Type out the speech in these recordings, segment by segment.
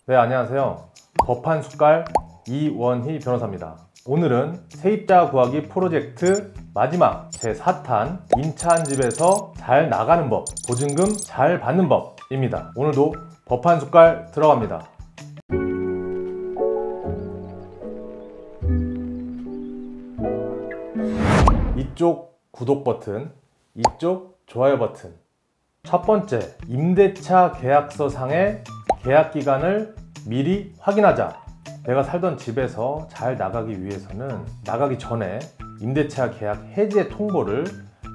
네, 안녕하세요. 법 한 숟갈 이원희 변호사입니다. 오늘은 세입자 구하기 프로젝트 마지막 제4탄 임차한 집에서 잘 나가는 법, 보증금 잘 받는 법입니다. 오늘도 법 한 숟갈 들어갑니다. 이쪽 구독 버튼, 이쪽 좋아요 버튼. 첫 번째, 임대차 계약서 상의 계약 기간을 미리 확인하자. 내가 살던 집에서 잘 나가기 위해서는 나가기 전에 임대차 계약 해지 통보를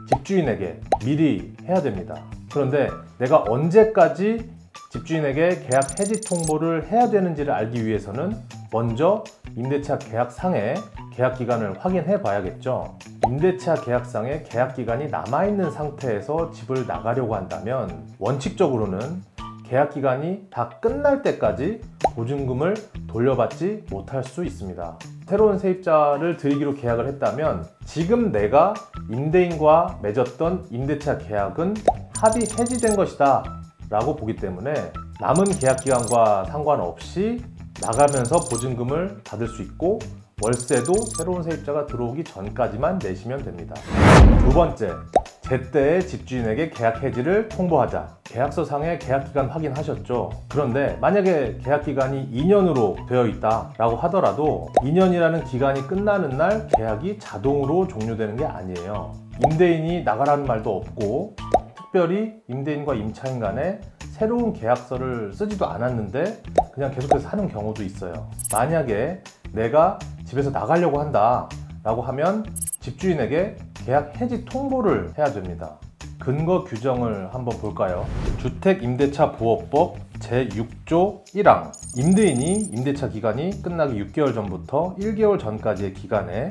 집주인에게 미리 해야 됩니다. 그런데 내가 언제까지 집주인에게 계약 해지 통보를 해야 되는지를 알기 위해서는 먼저 임대차 계약상의 계약 기간을 확인해 봐야겠죠. 임대차 계약상의 계약 기간이 남아있는 상태에서 집을 나가려고 한다면 원칙적으로는 계약 기간이 다 끝날 때까지 보증금을 돌려받지 못할 수 있습니다. 새로운 세입자를 들이기로 계약을 했다면 지금 내가 임대인과 맺었던 임대차 계약은 합의 해지된 것이다 라고 보기 때문에 남은 계약 기간과 상관없이 나가면서 보증금을 받을 수 있고 월세도 새로운 세입자가 들어오기 전까지만 내시면 됩니다. 두 번째, 제때에 집주인에게 계약 해지를 통보하자. 계약서상의 계약기간 확인하셨죠? 그런데 만약에 계약기간이 2년으로 되어 있다라고 하더라도 2년이라는 기간이 끝나는 날 계약이 자동으로 종료되는 게 아니에요. 임대인이 나가라는 말도 없고 특별히 임대인과 임차인 간에 새로운 계약서를 쓰지도 않았는데 그냥 계속해서 하는 경우도 있어요. 만약에 내가 집에서 나가려고 한다 라고 하면 집주인에게 계약 해지 통보를 해야 됩니다. 근거 규정을 한번 볼까요? 주택임대차보호법 제6조 1항 임대인이 임대차 기간이 끝나기 6개월 전부터 1개월 전까지의 기간에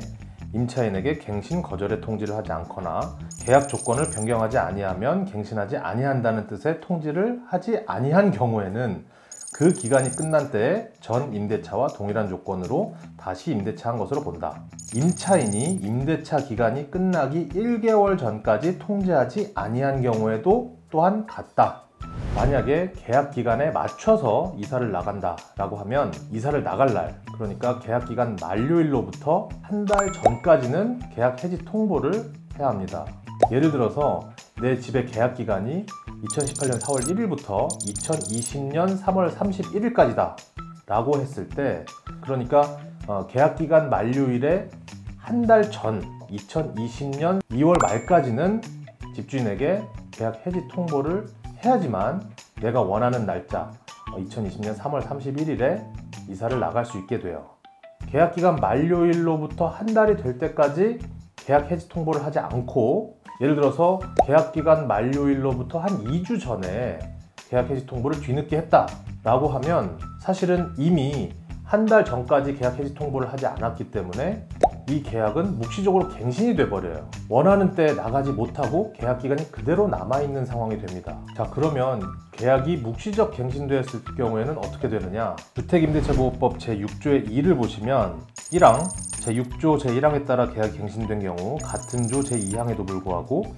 임차인에게 갱신 거절의 통지를 하지 않거나 계약 조건을 변경하지 아니하면 갱신하지 아니한다는 뜻의 통지를 하지 아니한 경우에는 그 기간이 끝난 때에 전 임대차와 동일한 조건으로 다시 임대차한 것으로 본다. 임차인이 임대차 기간이 끝나기 1개월 전까지 통지하지 아니한 경우에도 또한 같다. 만약에 계약 기간에 맞춰서 이사를 나간다 라고 하면 이사를 나갈 날, 그러니까 계약 기간 만료일로부터 한 달 전까지는 계약 해지 통보를 해야 합니다. 예를 들어서 내 집의 계약 기간이 2018년 4월 1일부터 2020년 3월 31일까지다 라고 했을 때, 그러니까 계약기간 만료일에 한 달 전 2020년 2월 말까지는 집주인에게 계약 해지 통보를 해야지만 내가 원하는 날짜 2020년 3월 31일에 이사를 나갈 수 있게 돼요. 계약기간 만료일로부터 한 달이 될 때까지 계약 해지 통보를 하지 않고, 예를 들어서 계약기간 만료일로부터 한 2주 전에 계약 해지 통보를 뒤늦게 했다 라고 하면 사실은 이미 한 달 전까지 계약 해지 통보를 하지 않았기 때문에 이 계약은 묵시적으로 갱신이 돼버려요. 원하는 때 나가지 못하고 계약 기간이 그대로 남아있는 상황이 됩니다. 자, 그러면 계약이 묵시적 갱신되었을 경우에는 어떻게 되느냐? 주택임대차보호법 제6조의 2를 보시면 1항 제6조 제1항에 따라 계약이 갱신된 경우 같은 조 제2항에도 불구하고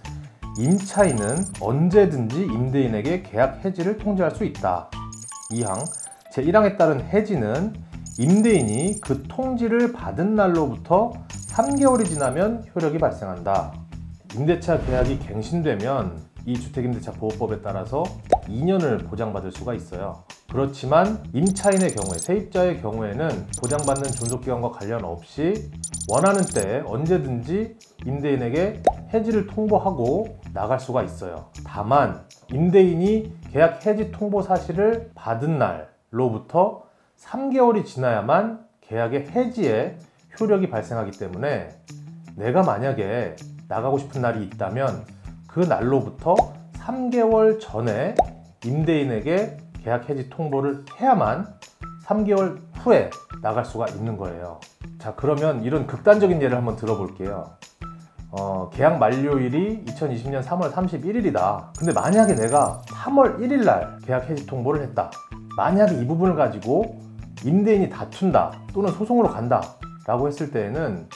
임차인은 언제든지 임대인에게 계약 해지를 통지할 수 있다. 2항 제1항에 따른 해지는 임대인이 그 통지를 받은 날로부터 3개월이 지나면 효력이 발생한다. 임대차 계약이 갱신되면 이 주택임대차보호법에 따라서 2년을 보장받을 수가 있어요. 그렇지만 임차인의 경우에, 세입자의 경우에는 보장받는 존속기간과 관련 없이 원하는 때 언제든지 임대인에게 해지를 통보하고 나갈 수가 있어요. 다만 임대인이 계약 해지 통보 사실을 받은 날로부터 3개월이 지나야만 계약의 해지에 효력이 발생하기 때문에 내가 만약에 나가고 싶은 날이 있다면 그 날로부터 3개월 전에 임대인에게 계약 해지 통보를 해야만 3개월 후에 나갈 수가 있는 거예요. 자, 그러면 이런 극단적인 예를 한번 들어볼게요. 계약 만료일이 2020년 3월 31일이다. 근데 만약에 내가 3월 1일 날 계약 해지 통보를 했다. 만약에 이 부분을 가지고 임대인이 다툰다 또는 소송으로 간다 라고 했을 때에는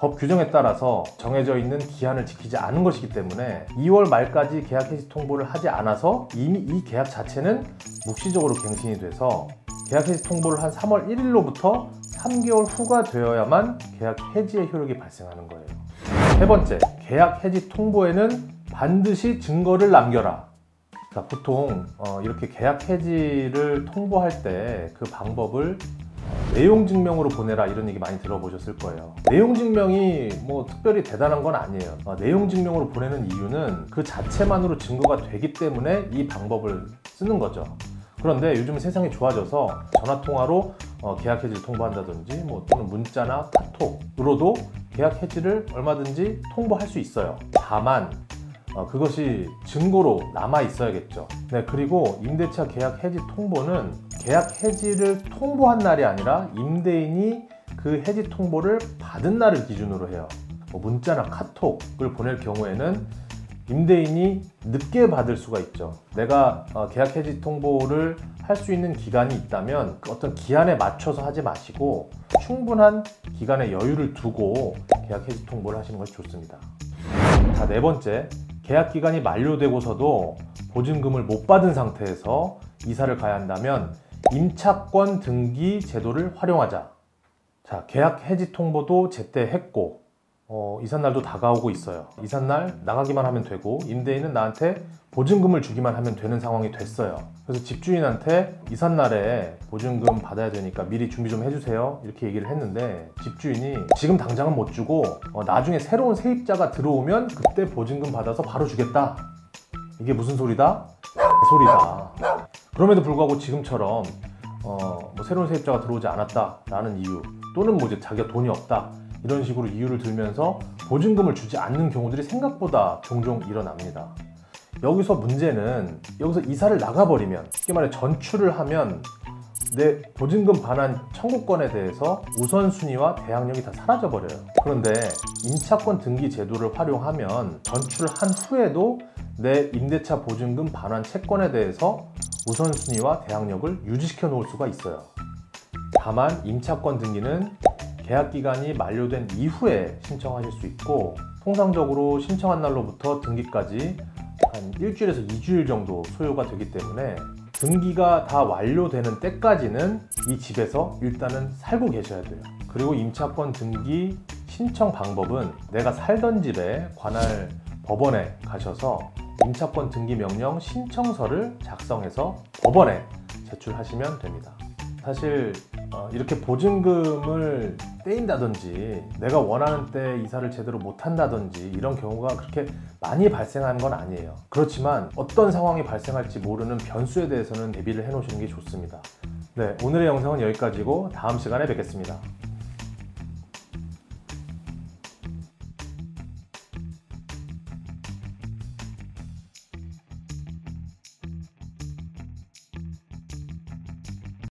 법 규정에 따라서 정해져 있는 기한을 지키지 않은 것이기 때문에 2월 말까지 계약 해지 통보를 하지 않아서 이미 이 계약 자체는 묵시적으로 갱신이 돼서 계약 해지 통보를 한 3월 1일로부터 3개월 후가 되어야만 계약 해지의 효력이 발생하는 거예요. 세 번째, 계약 해지 통보에는 반드시 증거를 남겨라. 자, 보통 이렇게 계약 해지를 통보할 때 그 방법을 내용 증명으로 보내라 이런 얘기 많이 들어보셨을 거예요. 내용 증명이 뭐 특별히 대단한 건 아니에요. 내용 증명으로 보내는 이유는 그 자체만으로 증거가 되기 때문에 이 방법을 쓰는 거죠. 그런데 요즘 세상이 좋아져서 전화통화로 계약 해지를 통보한다든지 또는 문자나 카톡으로도 계약 해지를 얼마든지 통보할 수 있어요. 다만 그것이 증거로 남아 있어야겠죠. 네, 그리고 임대차 계약 해지 통보는 계약 해지를 통보한 날이 아니라 임대인이 그 해지 통보를 받은 날을 기준으로 해요. 문자나 카톡을 보낼 경우에는 임대인이 늦게 받을 수가 있죠. 내가 계약 해지 통보를 할 수 있는 기간이 있다면 어떤 기한에 맞춰서 하지 마시고 충분한 기간의 여유를 두고 계약 해지 통보를 하시는 것이 좋습니다. 자, 네 번째, 계약 기간이 만료되고서도 보증금을 못 받은 상태에서 이사를 가야 한다면 임차권 등기 제도를 활용하자. 자, 계약 해지 통보도 제때 했고 이삿날도 다가오고 있어요. 이삿날 나가기만 하면 되고 임대인은 나한테 보증금을 주기만 하면 되는 상황이 됐어요. 그래서 집주인한테 이삿날에 보증금 받아야 되니까 미리 준비 좀 해주세요 이렇게 얘기를 했는데 집주인이 지금 당장은 못 주고 나중에 새로운 세입자가 들어오면 그때 보증금 받아서 바로 주겠다. 이게 무슨 소리다? 소리다. 그럼에도 불구하고 지금처럼 새로운 세입자가 들어오지 않았다라는 이유 또는 이제 자기가 돈이 없다 이런 식으로 이유를 들면서 보증금을 주지 않는 경우들이 생각보다 종종 일어납니다. 여기서 문제는 여기서 이사를 나가버리면 쉽게 말해 전출을 하면 내 보증금 반환 청구권에 대해서 우선순위와 대항력이 다 사라져버려요. 그런데 임차권 등기 제도를 활용하면 전출을 한 후에도 내 임대차 보증금 반환 채권에 대해서 우선순위와 대항력을 유지시켜 놓을 수가 있어요. 다만 임차권 등기는 계약기간이 만료된 이후에 신청하실 수 있고 통상적으로 신청한 날로부터 등기까지 한 일주일에서 2주일 정도 소요가 되기 때문에 등기가 다 완료되는 때까지는 이 집에서 일단은 살고 계셔야 돼요. 그리고 임차권 등기 신청 방법은 내가 살던 집에 관할 법원에 가셔서 임차권 등기 명령 신청서를 작성해서 법원에 제출하시면 됩니다. 사실 이렇게 보증금을 떼인다든지 내가 원하는 때 이사를 제대로 못한다든지 이런 경우가 그렇게 많이 발생하는 건 아니에요. 그렇지만 어떤 상황이 발생할지 모르는 변수에 대해서는 대비를 해 놓으시는 게 좋습니다. 네, 오늘의 영상은 여기까지고 다음 시간에 뵙겠습니다.